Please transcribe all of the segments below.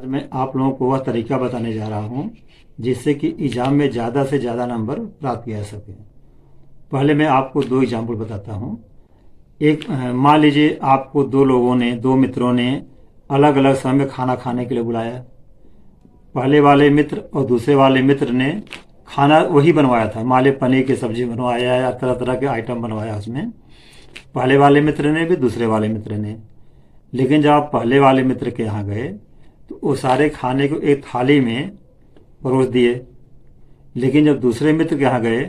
मैं आप लोगों को वह तरीका बताने जा रहा हूँ जिससे कि एग्जाम में ज़्यादा से ज़्यादा नंबर प्राप्त किया जा सके। पहले मैं आपको दो एग्जाम्पल बताता हूँ। एक मान लीजिए आपको दो मित्रों ने अलग अलग समय में खाना खाने के लिए बुलाया। पहले वाले मित्र और दूसरे वाले मित्र ने खाना वही बनवाया था, मान लीजिए पनीर की सब्जी बनवाया या तरह तरह के आइटम बनवाया उसमें, पहले वाले मित्र ने भी दूसरे वाले मित्र ने। लेकिन जब आप पहले वाले मित्र के यहाँ गए तो वो सारे खाने को एक थाली में परोस दिए। लेकिन जब दूसरे मित्र के यहाँ गए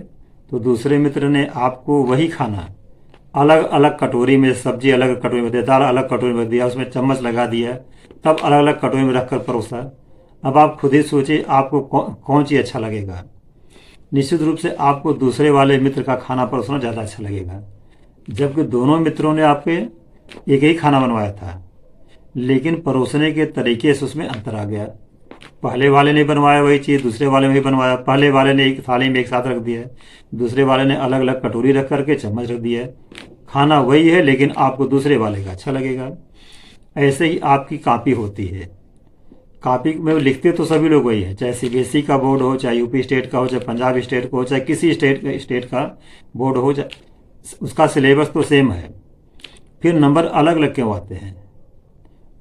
तो दूसरे मित्र ने आपको वही खाना अलग अलग कटोरी में, सब्जी अलग कटोरी में दिया, दाल अलग कटोरी में दिया, उसमें चम्मच लगा दिया, तब अलग अलग कटोरी में रखकर परोसा। अब आप खुद ही सोचिए आपको कौन चीज़ अच्छा लगेगा। निश्चित रूप से आपको दूसरे वाले मित्र का खाना परोसना ज़्यादा अच्छा लगेगा, जबकि दोनों मित्रों ने आपके एक ही खाना बनवाया था, लेकिन परोसने के तरीके से उसमें अंतर आ गया। पहले वाले ने बनवाया वही चीज़, दूसरे वाले ने भी बनवाया। पहले वाले ने एक थाली में एक साथ रख दिया, दूसरे वाले ने अलग अलग कटोरी रख करके चम्मच रख दिया। खाना वही है लेकिन आपको दूसरे वाले का अच्छा लगेगा। ऐसे ही आपकी कॉपी होती है। कॉपी में लिखते तो सभी लोग वही है, चाहे सीबीएसई का बोर्ड हो, चाहे यूपी स्टेट का हो, चाहे पंजाब स्टेट का हो, चाहे किसी स्टेट का बोर्ड हो, उसका सिलेबस तो सेम है। फिर नंबर अलग अलग क्यों आते हैं?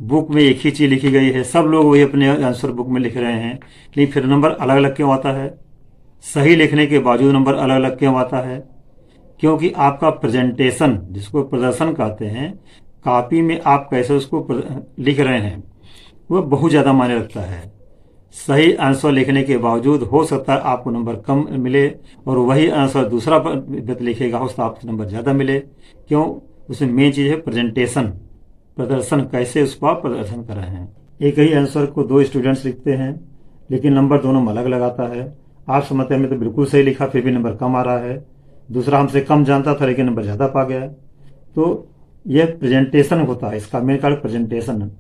बुक में एक ही चीज़ लिखी गई है, सब लोग वही अपने आंसर बुक में लिख रहे हैं, लेकिन फिर नंबर अलग अलग क्यों आता है? सही लिखने के बावजूद नंबर अलग अलग क्यों आता है? क्योंकि आपका प्रेजेंटेशन, जिसको प्रदर्शन कहते हैं, कॉपी में आप कैसे उसको लिख रहे हैं वह बहुत ज़्यादा मायने रखता है। सही आंसर लिखने के बावजूद हो सकता है आपको नंबर कम मिले, और वही आंसर दूसरा व्यक्ति लिखेगा हो सकता है आपको नंबर ज़्यादा मिले। क्यों? उसमें मेन चीज़ है प्रेजेंटेशन, प्रदर्शन, कैसे उसको आप प्रदर्शन कर रहे हैं। एक ही आंसर को दो स्टूडेंट्स लिखते हैं लेकिन नंबर दोनों में अलग अलग आता है। आप समझते हैं हमने तो बिल्कुल सही लिखा फिर भी नंबर कम आ रहा है, दूसरा हमसे कम जानता था लेकिन नंबर ज़्यादा पा गया। तो यह प्रेजेंटेशन होता है, इसका मेन कारण प्रेजेंटेशन,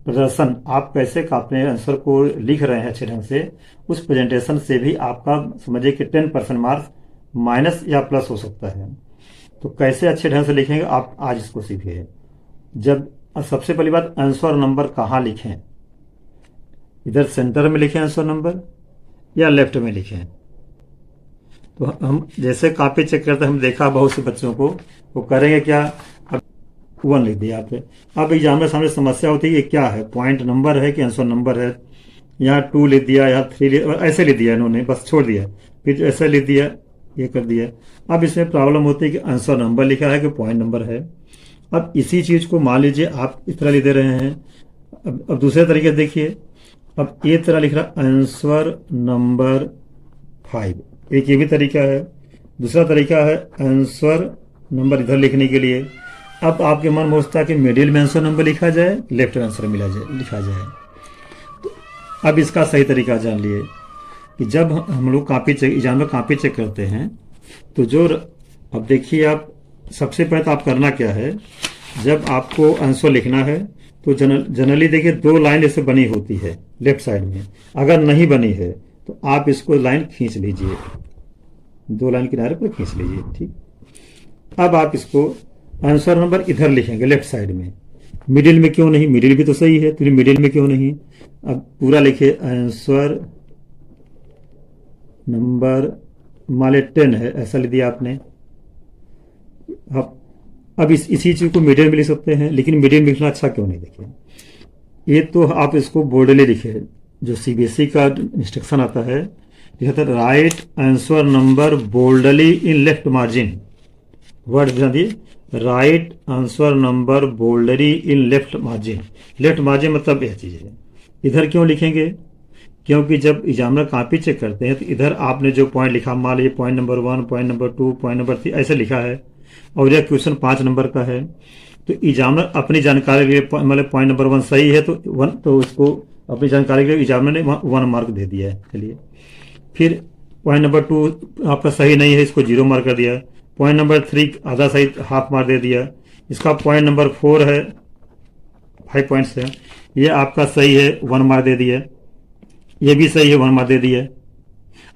प्रदर्शन। आप कैसे अपने आंसर को लिख रहे हैं अच्छे ढंग से, उस प्रेजेंटेशन से भी आपका समझिए कि 10% मार्क्स माइनस या प्लस हो सकता है। तो कैसे अच्छे ढंग से लिखेंगे आप आज इसको सीखिए। जब सबसे पहली बात, आंसर नंबर कहाँ लिखें? इधर सेंटर में लिखें आंसर नंबर या लेफ्ट में लिखें? तो हम जैसे कॉपी चेक करते हैं, हम देखा बहुत से बच्चों को, वो करेंगे क्या, अब 1 लिख दिया आपने। अब एग्जाम में सामने समस्या होती है ये क्या है, पॉइंट नंबर है कि आंसर नंबर है? यहाँ 2 लिख दिया, यहाँ 3 ऐसे लिख दिया इन्होंने, बस छोड़ दिया, फिर ऐसे लिख दिया, ये कर दिया। अब इसमें प्रॉब्लम होती है कि आंसर नंबर लिखा है कि पॉइंट नंबर है। अब इसी चीज़ को मान लीजिए आप इस तरह लिख दे रहे हैं। अब दूसरे तरीके देखिए, अब ये तरह लिख रहा आंसर नंबर 5, एक ये भी तरीका है। दूसरा तरीका है आंसर नंबर इधर लिखने के लिए। अब आपके मन में होता है कि मिडिल में आंसर नंबर लिखा जाए, लेफ्ट में आंसर लिखा जाए। तो अब इसका सही तरीका जान लिए कि जब हम लोग एग्जाम में कॉपी चेक करते हैं तो अब देखिए, आप सबसे पहले तो आप करना क्या है, जब आपको आंसर लिखना है तो जनरली देखिए 2 लाइन ऐसे बनी होती है लेफ्ट साइड में। अगर नहीं बनी है तो आप इसको लाइन खींच लीजिए, 2 लाइन किनारे पर खींच लीजिए, ठीक। अब आप इसको आंसर नंबर इधर लिखेंगे लेफ्ट साइड में। मिडिल में क्यों नहीं? मिडिल भी तो सही है, तो मिडिल में क्यों नहीं? अब पूरा लिखिए आंसर नंबर मान लीजिए 10 है, ऐसा लिख दिया आपने। अब इसी चीज को मिडिल में लिख सकते हैं, लेकिन मिडिल में लिखना अच्छा क्यों नहीं? देखिए, ये तो आप इसको बोल्डली लिखे, जो सीबीएसई का इंस्ट्रक्शन आता है, लिखा था right answer number boldly in left margin. Word ध्यान दिए, right answer number boldly in left margin. Left margin मतलब यह चीज है। इधर क्यों लिखेंगे? क्योंकि जब एग्जामिनर कॉपी चेक करते हैं तो इधर आपने जो पॉइंट लिखा, मान लीजिए point number 1, point number 2, point number 3 ऐसे लिखा है, और यह क्वेश्चन 5 नंबर का है, तो एग्जामिनर अपनी जानकारी के लिए मतलब पॉइंट नंबर 1 सही है तो 1, तो उसको अपनी जानकारी के लिए एग्जामिनर ने 1 मार्क दे दिया है। चलिए, फिर पॉइंट नंबर 2 आपका सही नहीं है, इसको 0 मार्क कर दिया। पॉइंट नंबर 3 आधा सही, हाफ मार्क दे दिया। इसका पॉइंट नंबर 4 है, 5 पॉइंट्स है, ये आपका सही है, 1 मार्क दे दिया। ये भी सही है, 1 मार्क दे दिया।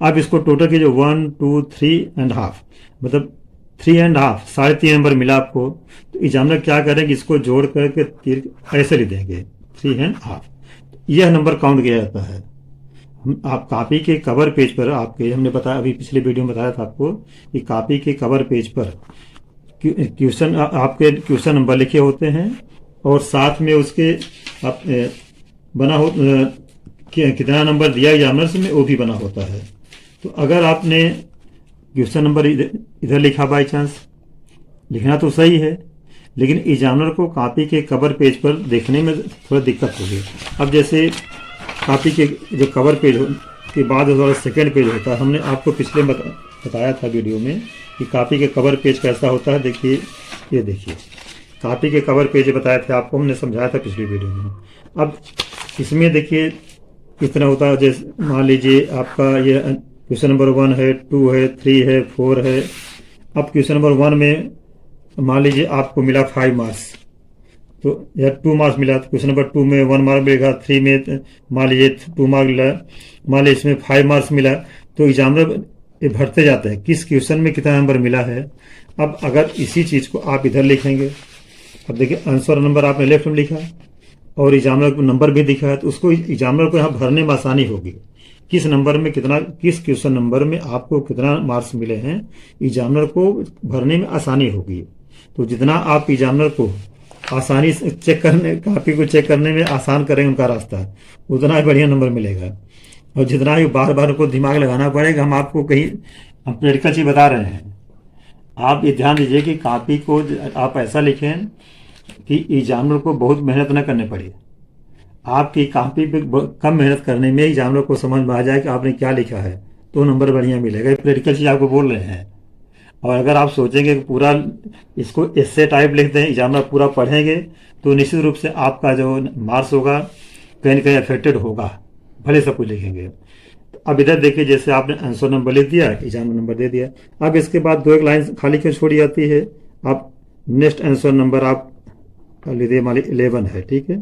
आप इसको टोटल कीजिए 1, 2, 3.5, मतलब 3.5, 3.5 नंबर मिला आपको। तो एग्जामिनर क्या करेंगे, इसको जोड़ करके तीर ऐसे लिख देंगे 3.5। यह नंबर काउंट किया जाता है। आप कॉपी के कवर पेज पर, आपके हमने बताया अभी पिछले वीडियो में बताया था आपको कि कॉपी के कवर पेज पर क्वेश्चन, आपके क्वेश्चन नंबर लिखे होते हैं और साथ में उसके आप बना हो कितना नंबर दिया एग्जामिनर्स में वो भी बना होता है। तो अगर आपने क्वेश्चन नंबर इधर लिखा बाई चांस, लिखना तो सही है, लेकिन एग्जामिनर को कॉपी के कवर पेज पर देखने में थोड़ा दिक्कत होगी। अब जैसे कॉपी के जो कवर पेज के बाद थोड़ा सेकेंड पेज होता है, हमने आपको पिछले बताया था वीडियो में कि कॉपी के कवर पेज कैसा होता है। देखिए, ये देखिए कॉपी के कवर पेज बताए थे आपको, हमने समझाया था पिछली वीडियो में। अब इसमें देखिए किस तरह होता है। जैसे मान लीजिए आपका ये क्वेश्चन नंबर 1 है, 2 है, 3 है, 4 है। अब क्वेश्चन नंबर 1 में मान लीजिए आपको मिला 5 मार्क्स, तो या 2 मार्क्स मिला। तो क्वेश्चन नंबर 2 में 1 मार्क मिलेगा, 3 में मान लीजिए 2 मार्क मिला, मान लीजिए इसमें 5 मार्क्स मिला। तो एग्जामिनर ये भरते जाते हैं किस क्वेश्चन में कितना नंबर मिला है। अब अगर इसी चीज़ को आप इधर लिखेंगे, अब देखिए आंसर नंबर आपने लेफ्ट में लिखा और एग्जामिनर को नंबर भी दिखा है, तो उसको एग्जामिनर को यहाँ भरने में आसानी होगी। किस नंबर में कितना, किस क्वेश्चन नंबर में आपको कितना मार्क्स मिले हैं, एग्जामिनर को भरने में आसानी होगी। तो जितना आप एग्जामिनर को आसानी से चेक करने, कॉपी को चेक करने में आसान करेंगे उनका रास्ता, उतना ही बढ़िया नंबर मिलेगा। और जितना ही बार बार को दिमाग लगाना पड़ेगा, हम आपको कहीं हम प्रैक्टिकल चीज बता रहे हैं। आप ये ध्यान दीजिए कि कॉपी को आप ऐसा लिखें कि एग्जामिनर को बहुत मेहनत न करनी पड़े। आपकी कॉपी पे कम मेहनत करने में एग्जामिनर को समझ में आ जाए कि आपने क्या लिखा है, तो नंबर बढ़िया मिलेगा। प्रैक्टिकल चीज आपको बोल रहे हैं। और अगर आप सोचेंगे कि पूरा इसको एस्से टाइप लिखते हैं, एग्जामिनर पूरा पढ़ेंगे, तो निश्चित रूप से आपका जो मार्क्स होगा कहीं न कहीं अफेक्टेड होगा, भले सब कुछ लिखेंगे। अब इधर देखिए, जैसे आपने आंसर नंबर लिख दिया, एग्जामिनर नंबर दे दिया। अब इसके बाद 2 एक लाइन खाली क्यों छोड़ी जाती है। आप नेक्स्ट आंसर नंबर आप लिख दिए, मान ली 11 है, ठीक है,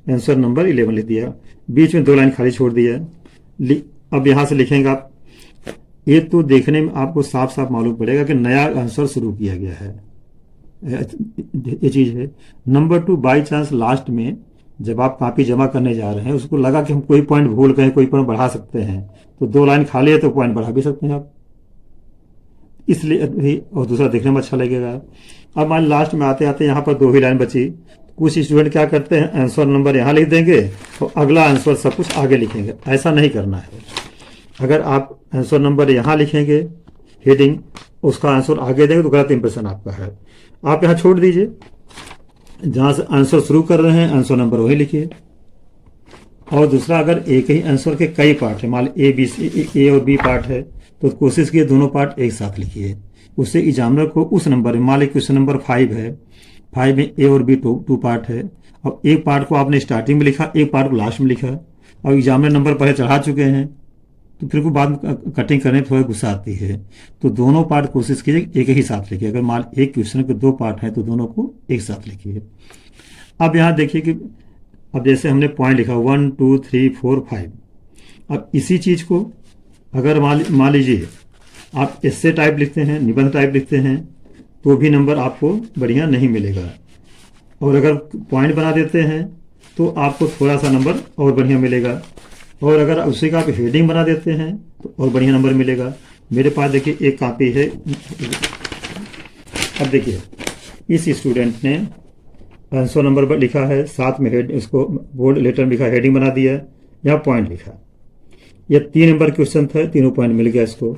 आंसर नंबर 11 लिख दिया, बीच में 2 लाइन खाली छोड़ दिया। अब यहाँ से लिखेंगे आप, ये तो देखने में आपको साफ साफ मालूम पड़ेगा कि नया आंसर शुरू किया गया है, ये चीज है। नंबर 2, बाई चांस लास्ट में जब आप कॉपी जमा करने जा रहे हैं, उसको लगा कि हम कोई पॉइंट भूल गए, कोई पॉइंट बढ़ा सकते हैं, तो 2 लाइन खाली है तो पॉइंट बढ़ा भी सकते हैं आप, इसलिए भी, और दूसरा देखने में अच्छा लगेगा। अब मान लास्ट में आते आते यहाँ पर 2 ही लाइन बची। कुछ स्टूडेंट क्या करते हैं, आंसर नंबर यहाँ लिख देंगे और अगला आंसर सब कुछ आगे लिखेंगे। ऐसा नहीं करना है। अगर आप आंसर नंबर यहाँ लिखेंगे, हेडिंग, उसका आंसर आगे देंगे, तो गलत इंप्रेशन आपका है। आप यहाँ छोड़ दीजिए, जहाँ से आंसर शुरू कर रहे हैं आंसर नंबर वही लिखिए। और दूसरा, अगर एक ही आंसर के कई पार्ट है, मान ए और बी पार्ट है, तो कोशिश कीजिए दोनों पार्ट एक साथ लिखिए। उससे एग्जामिनर को उस नंबर में, मान लीजिए क्वेश्चन नंबर 5 है, 5 में ए और बी 2 पार्ट है, और एक पार्ट को आपने स्टार्टिंग में लिखा, एक पार्ट को लास्ट में लिखा, और एग्जामिनर नंबर पहले चढ़ा चुके हैं, तो फिर को बाद में कटिंग करने में थोड़ा गुस्सा आती है। तो दोनों पार्ट कोशिश कीजिए एक ही साथ लिखिए। अगर मान एक क्वेश्चन के 2 पार्ट हैं, तो दोनों को एक साथ लिखिए। अब यहाँ देखिए कि अब जैसे हमने पॉइंट लिखा 1 2 3 4 5। अब इसी चीज को अगर मान लीजिए आप एस्से टाइप लिखते हैं, निबंध टाइप लिखते हैं, तो भी नंबर आपको बढ़िया नहीं मिलेगा। और अगर पॉइंट बना देते हैं तो आपको थोड़ा सा नंबर और बढ़िया मिलेगा। और अगर उसी का आप हेडिंग बना देते हैं तो और बढ़िया नंबर मिलेगा। मेरे पास देखिए एक कॉपी है। अब देखिए, इस स्टूडेंट ने आंसर नंबर लिखा है, साथ में हेड, इसको बोल्ड लेटर में लिखा, हेडिंग बना दिया, यहाँ पॉइंट लिखा। ये 3 नंबर क्वेश्चन था, तीनों पॉइंट मिल गया इसको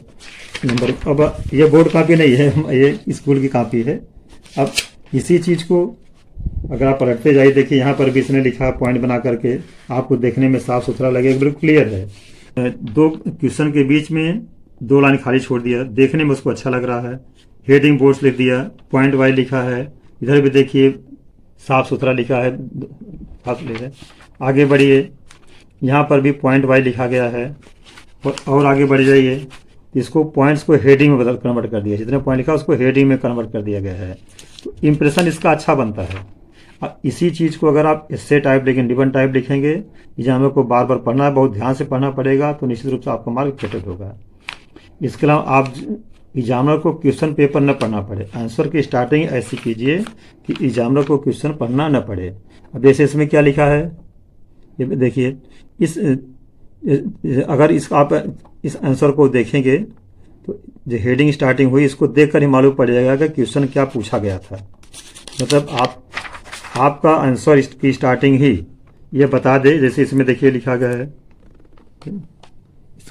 नंबर। अब ये बोर्ड कॉपी नहीं है, ये स्कूल की कॉपी है। अब इसी चीज को अगर आप पलटते जाइए, देखिए यहाँ पर भी इसने लिखा पॉइंट बना करके, आपको देखने में साफ सुथरा लगेगा, बिल्कुल क्लियर है। 2 क्वेश्चन के बीच में 2 लाइन खाली छोड़ दिया, देखने में उसको अच्छा लग रहा है। हेडिंग बोर्ड्स लिख दिया, पॉइंट वाइज लिखा है, इधर भी देखिए साफ सुथरा लिखा है, आगे बढ़िए, यहाँ पर भी पॉइंट वाइज लिखा गया है। और आगे बढ़ जाइए, इसको पॉइंट्स को हेडिंग में कन्वर्ट कर दिया, जितने पॉइंट लिखा उसको हेडिंग में कन्वर्ट कर दिया गया है, तो इंप्रेशन इसका अच्छा बनता है। इसी चीज़ को अगर आप एस्से टाइप लिखेंगे, निबंध टाइप लिखेंगे, एग्जामिनर को बार बार पढ़ना है, बहुत ध्यान से पढ़ना पड़ेगा, तो निश्चित रूप से आपका मार्क अफेक्टेड होगा। इसके अलावा आप एग्जामिनर को क्वेश्चन पेपर न पढ़ना पड़े। आंसर की स्टार्टिंग ऐसी कीजिए कि एग्जामिनर को क्वेश्चन पढ़ना न पड़े। अब जैसे इसमें क्या लिखा है, ये देखिए, इस अगर इस आप इस आंसर को देखेंगे तो जो हेडिंग स्टार्टिंग हुई इसको देखकर ही मालूम पड़ जाएगा कि क्वेश्चन क्या पूछा गया था। मतलब आपका आंसर की स्टार्टिंग ही ये बता दे, जैसे इसमें देखिए लिखा गया है,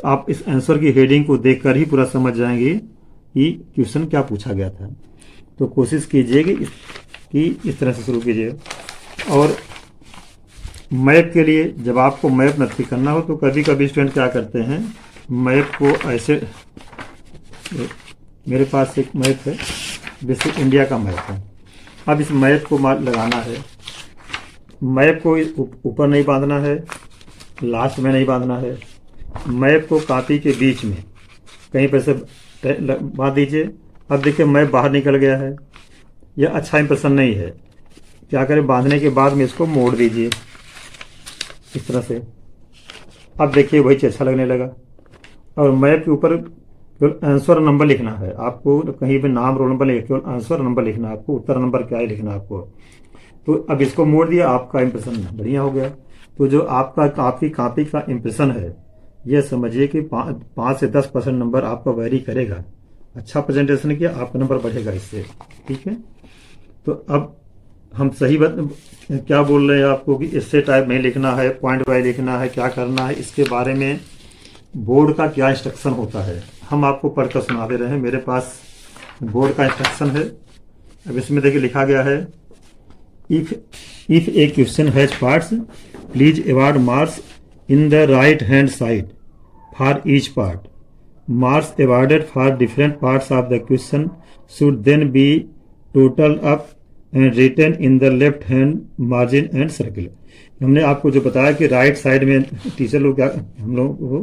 आप इस आंसर की हेडिंग को देखकर ही पूरा समझ जाएंगे कि क्वेश्चन क्या पूछा गया था। तो कोशिश कीजिए कि इस तरह से शुरू कीजिए। और मैप के लिए जब आपको मैप नहीं करना हो तो कभी कभी स्टूडेंट क्या करते हैं, मैप को ऐसे, मेरे पास एक मैप है, बेसिक इंडिया का मैप है। अब इस मैप को लगाना है, मैप को ऊपर नहीं बांधना है, लास्ट में नहीं बांधना है, मैप को कॉपी के बीच में कहीं पर से बांध दीजिए। अब देखिए मैप बाहर निकल गया है, यह अच्छा इंप्रेशन नहीं है। क्या करें, बांधने के बाद में इसको मोड़ दीजिए इस तरह से। अब देखिए वही चीज़ अच्छा लगने लगा। और मैप के ऊपर केवल आंसर नंबर लिखना है आपको, कहीं भी नाम रोल नंबर नहीं, केवल आंसर नंबर लिखना है आपको, उत्तर नंबर क्या है लिखना है आपको। तो अब इसको मोड़ दिया, आपका इंप्रेशन बढ़िया हो गया। तो जो आपका आपकी कॉपी का इंप्रेशन है, यह समझिए कि 5 से 10% नंबर आपका वेरी करेगा। अच्छा प्रेजेंटेशन किया, आपका नंबर बढ़ेगा इससे, ठीक है। तो अब हम सही क्या बोल रहे हैं आपको कि इससे टाइप नहीं लिखना है, पॉइंट वाइज लिखना है, क्या करना है, इसके बारे में बोर्ड का क्या इंस्ट्रक्शन होता है हम आपको पढ़कर सुना दे रहे हैं। मेरे पास बोर्ड का इंस्ट्रक्शन है। अब इसमें देखिए लिखा गया है, if A question has parts please award marks in the right hand side for each part. Marks awarded for different parts of the question should then be totaled up and written in the left hand margin and circle. हमने आपको जो बताया कि right side में teacher लोग क्या, हम लोग वो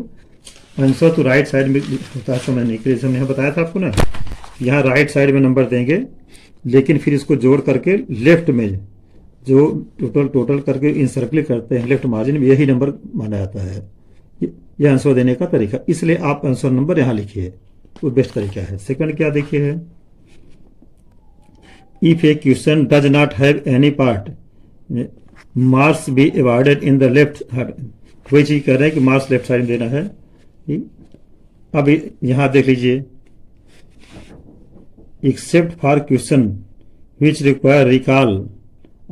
आंसर तो राइट साइड में होता है समझने के लिए, हमने बताया था आपको ना, यहाँ राइट साइड में नंबर देंगे, लेकिन फिर इसको जोड़ करके लेफ्ट में जो टोटल करके इंसर्कल करते हैं लेफ्ट मार्जिन में, यही नंबर माना जाता है। ये आंसर देने का तरीका, इसलिए आप आंसर नंबर यहाँ लिखिए, वो बेस्ट तरीका है। सेकंड क्या देखिए है, if A question does not have any part marks be awarded in the left hard, वही चीज कर रहे हैं कि मार्क्स लेफ्ट साइड में देना है। अब यहाँ देख लीजिए, except for question which require recall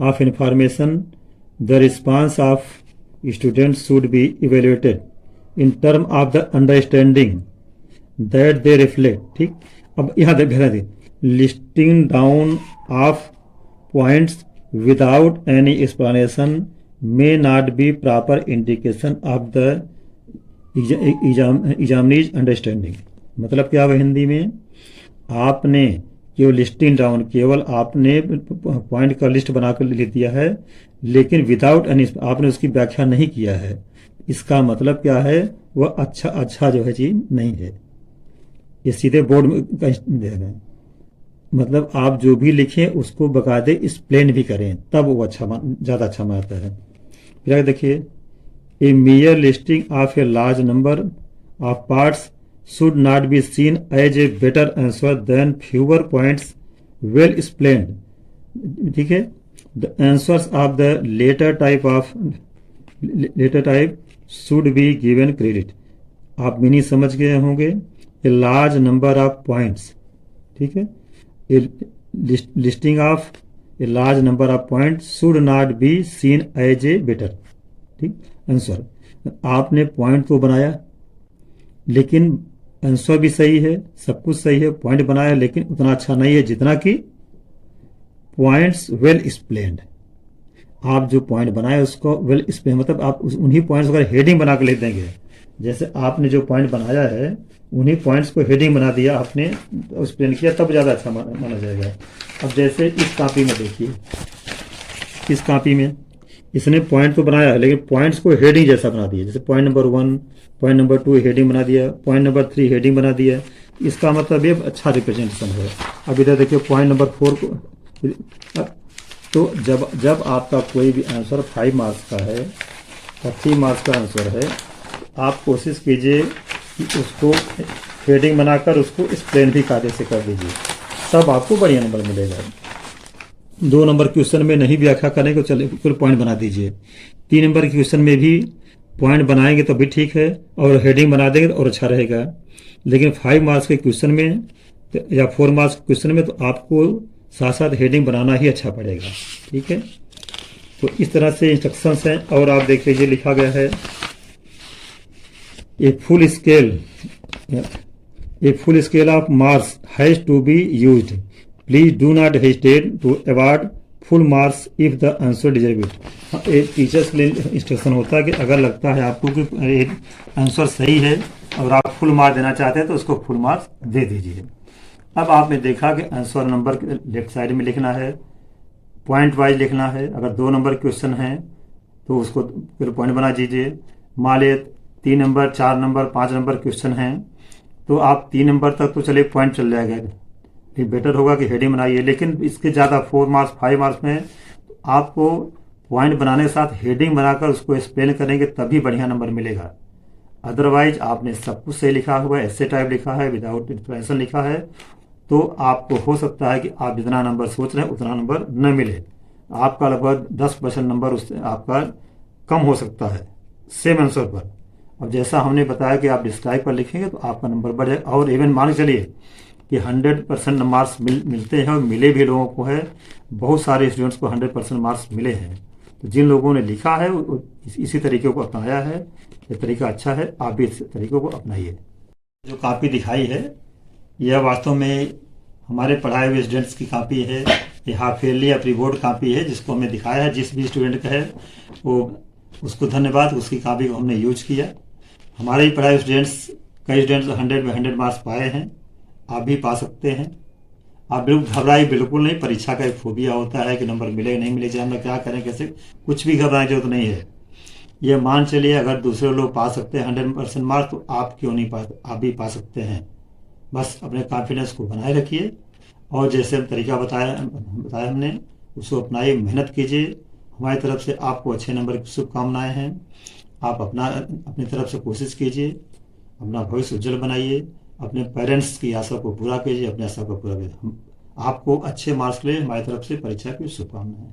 of information, the response of students should be evaluated in term of the understanding that they reflect, ठीक। अब यहाँ देख listing down of points without any explanation may not be proper indication of the examinee's understanding। मतलब क्या है हिंदी में, आपने केवल लिस्टिंग डाउन, केवल आपने पॉइंट का लिस्ट बनाकर लिख दिया है, लेकिन विदाउट एनी, आपने उसकी व्याख्या नहीं किया है। इसका मतलब क्या है, वह अच्छा जो है चीज नहीं है। ये सीधे बोर्ड में देगा, मतलब आप जो भी लिखें उसको बकायदे एक्सप्लेन भी करें, तब वो ज़्यादा अच्छा मानता है। फिर देखिए, a mere listing of a large number of parts should not be seen as a better answer than fewer points well explained, ठीक है। The answers of the later type should be given credit। आप meaning समझ गए होंगे, a large number of points, ठीक है। A listing of a large number of points should not be seen as a better, ठीक, answer. आपने point तो बनाया, लेकिन आंसर भी सही है, सब कुछ सही है, पॉइंट बनाया, लेकिन उतना अच्छा नहीं है जितना कि पॉइंट्स वेल एक्सप्लेन्ड। आप जो पॉइंट बनाए उसको वेल एक्सप्लेन, मतलब आप उन्हीं पॉइंट्स को हेडिंग बना के लिख देंगे। जैसे आपने जो पॉइंट बनाया है उन्हीं पॉइंट्स को हेडिंग बना दिया आपने, एक्सप्लेन किया, तब ज़्यादा अच्छा माना जाएगा। अब जैसे इस कॉपी में देखिए, इस कॉपी में इसने पॉइंट तो बनाया है, लेकिन पॉइंट्स को हेडिंग जैसा बना दिया। जैसे point number 1, point number 2 heading बना दिया, पॉइंट नंबर 3 हेडिंग बना दिया। इसका मतलब ये अच्छा रिप्रेजेंटेशन है। अब इधर देखिए पॉइंट नंबर 4 को, तो जब आपका कोई भी आंसर 5 मार्क्स का है और 3 मार्क्स का आंसर है, आप कोशिश कीजिए कि उसको हेडिंग बनाकर उसको एक्सप्लेन भी कायदे से कर दीजिए, तब आपको बढ़िया नंबर मिलेगा। 2 नंबर क्वेश्चन में नहीं व्याख्या करेंगे तो चले फिर पॉइंट बना दीजिए। 3 नंबर के क्वेश्चन में भी पॉइंट बनाएंगे तो भी ठीक है और हेडिंग बना देंगे तो और अच्छा रहेगा। लेकिन 5 मार्क्स के क्वेश्चन में या 4 मार्क्स के क्वेश्चन में तो आपको साथ साथ हेडिंग बनाना ही अच्छा पड़ेगा। ठीक है, तो इस तरह से इंस्ट्रक्शंस हैं। और आप देखिए ये लिखा गया है a full scale of marks has to be used. Please do not hesitate to award full marks if the answer deserve it. एक टीचर्स के लिए इंस्ट्रक्शन होता है कि अगर लगता है आपको कि आंसर सही है और आप फुल मार्क्स देना चाहते हैं तो उसको फुल मार्क्स दे दीजिए। अब आपने देखा कि आंसर नंबर लेफ्ट साइड में लिखना है, पॉइंट वाइज लिखना है। अगर 2 नंबर क्वेश्चन है तो उसको फिर पॉइंट बना दीजिए। मान लिया 3 नंबर 4 नंबर 5 नंबर क्वेश्चन हैं तो आप 3 नंबर तक तो चलिए पॉइंट चल जाएगा, ये बेटर होगा कि हेडिंग बनाइए। लेकिन इसके ज़्यादा 4 मार्क्स 5 मार्क्स में आपको पॉइंट बनाने के साथ हेडिंग बनाकर उसको एक्सप्लेन करेंगे तभी बढ़िया नंबर मिलेगा। अदरवाइज आपने सब कुछ सही लिखा हुआ है, ऐसे टाइप लिखा है, विदाउट इंस्पिरेशन लिखा है, तो आपको हो सकता है कि आप जितना नंबर सोच रहे हैं उतना नंबर न मिले। आपका लगभग 10% नंबर उससे आपका कम हो सकता है सेम आंसर पर। अब जैसा हमने बताया कि आप डिस्क्राइब पर लिखेंगे तो आपका नंबर बढ़ जाएगा। और इवन मान के चलिए कि 100% मार्क्स मिलते हैं और मिले भी लोगों को है, बहुत सारे स्टूडेंट्स को 100% मार्क्स मिले हैं। तो जिन लोगों ने लिखा है इसी तरीके को अपनाया है, ये तरीका अच्छा है, आप भी इस तरीके को अपनाइए। जो कॉपी दिखाई है यह वास्तव में हमारे पढ़ाए हुए स्टूडेंट्स की कॉपी है। ये हाफ ईयरली या प्री बोर्ड कॉपी है जिसको हमने दिखाया है। जिस भी स्टूडेंट का है वो उसको धन्यवाद, उसकी कॉपी को हमने यूज किया। हमारे ही पढ़ाए स्टूडेंट्स कई स्टूडेंट्स 100 में 100 मार्क्स पाए हैं, आप भी पा सकते हैं। आप बिल्कुल घबराए बिल्कुल नहीं। परीक्षा का एक फोबिया होता है कि नंबर मिले नहीं मिले, एग्जाम में क्या करें कैसे, कुछ भी घबराने की जरूरत नहीं है। ये मान चलिए अगर दूसरे लोग पा सकते हैं 100% मार्क्स तो आप क्यों नहीं पा, आप भी पा सकते हैं। बस अपने कॉन्फिडेंस को बनाए रखिए और जैसे तरीका बताया हमने उसको अपनाइए, मेहनत कीजिए। हमारी तरफ से आपको अच्छे नंबर की शुभकामनाएं हैं। आप अपनी तरफ से कोशिश कीजिए, अपना भविष्य उज्जवल बनाइए, अपने पेरेंट्स की आशा को पूरा कीजिए, अपनी आशा को पूरा कीजिए। आपको अच्छे मार्क्स ले हमारी तरफ से परीक्षा की शुभकामनाएं।